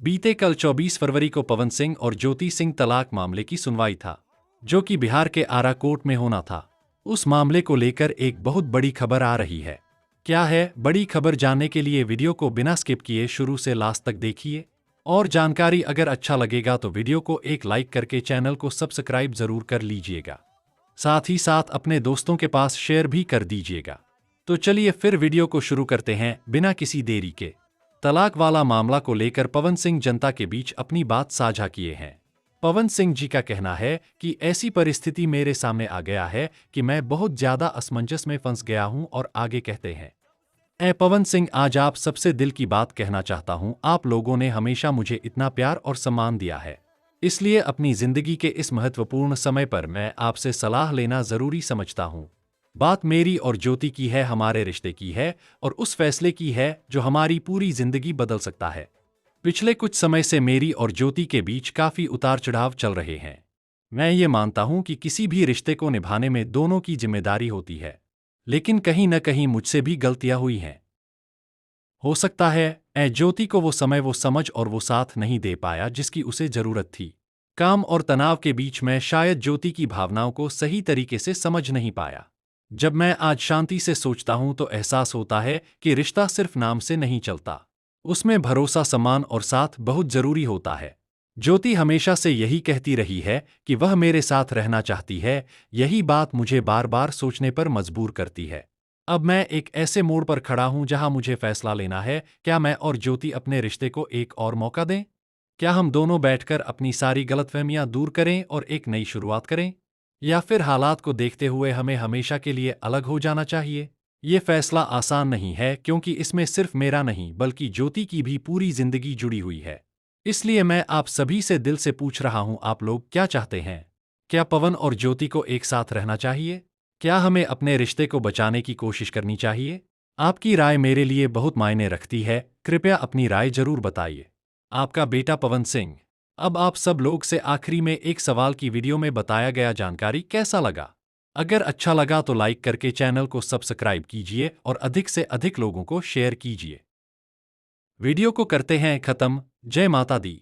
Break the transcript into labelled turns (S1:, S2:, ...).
S1: बीते कल 24 फरवरी को पवन सिंह और ज्योति सिंह तलाक मामले की सुनवाई था, जो कि बिहार के आरा कोर्ट में होना था। उस मामले को लेकर एक बहुत बड़ी खबर आ रही है। क्या है बड़ी खबर, जानने के लिए वीडियो को बिना स्किप किए शुरू से लास्ट तक देखिए। और जानकारी अगर अच्छा लगेगा तो वीडियो को एक लाइक करके चैनल को सब्सक्राइब जरूर कर लीजिएगा। साथ ही साथ अपने दोस्तों के पास शेयर भी कर दीजिएगा। तो चलिए फिर वीडियो को शुरू करते हैं बिना किसी देरी के। तलाक वाला मामला को लेकर पवन सिंह जनता के बीच अपनी बात साझा किए हैं। पवन सिंह जी का कहना है कि ऐसी परिस्थिति मेरे सामने आ गया है कि मैं बहुत ज्यादा असमंजस में फंस गया हूं। और आगे कहते हैं, पवन सिंह, आज आप सबसे दिल की बात कहना चाहता हूं। आप लोगों ने हमेशा मुझे इतना प्यार और सम्मान दिया है, इसलिए अपनी जिंदगी के इस महत्वपूर्ण समय पर मैं आपसे सलाह लेना जरूरी समझता हूं। बात मेरी और ज्योति की है, हमारे रिश्ते की है और उस फैसले की है जो हमारी पूरी जिंदगी बदल सकता है। पिछले कुछ समय से मेरी और ज्योति के बीच काफी उतार चढ़ाव चल रहे हैं। मैं ये मानता हूं कि किसी भी रिश्ते को निभाने में दोनों की जिम्मेदारी होती है, लेकिन कहीं न कहीं मुझसे भी गलतियां हुई हैं। हो सकता है ज्योति को वो समय, वो समझ और वो साथ नहीं दे पाया जिसकी उसे जरूरत थी। काम और तनाव के बीच में शायद ज्योति की भावनाओं को सही तरीके से समझ नहीं पाया। जब मैं आज शांति से सोचता हूं तो एहसास होता है कि रिश्ता सिर्फ नाम से नहीं चलता, उसमें भरोसा, सम्मान और साथ बहुत जरूरी होता है। ज्योति हमेशा से यही कहती रही है कि वह मेरे साथ रहना चाहती है। यही बात मुझे बार बार सोचने पर मजबूर करती है। अब मैं एक ऐसे मोड़ पर खड़ा हूं जहां मुझे फैसला लेना है, क्या मैं और ज्योति अपने रिश्ते को एक और मौका दें? क्या हम दोनों बैठकर अपनी सारी गलतफहमियां दूर करें और एक नई शुरुआत करें? या फिर हालात को देखते हुए हमें हमेशा के लिए अलग हो जाना चाहिए? ये फैसला आसान नहीं है, क्योंकि इसमें सिर्फ मेरा नहीं बल्कि ज्योति की भी पूरी जिंदगी जुड़ी हुई है। इसलिए मैं आप सभी से दिल से पूछ रहा हूं, आप लोग क्या चाहते हैं? क्या पवन और ज्योति को एक साथ रहना चाहिए? क्या हमें अपने रिश्ते को बचाने की कोशिश करनी चाहिए? आपकी राय मेरे लिए बहुत मायने रखती है। कृपया अपनी राय जरूर बताइए। आपका बेटा पवन सिंह। अब आप सब लोग से आखिरी में एक सवाल की वीडियो में बताया गया जानकारी कैसा लगा? अगर अच्छा लगा तो लाइक करके चैनल को सब्सक्राइब कीजिए और अधिक से अधिक लोगों को शेयर कीजिए। वीडियो को करते हैं खत्म। जय माता दी।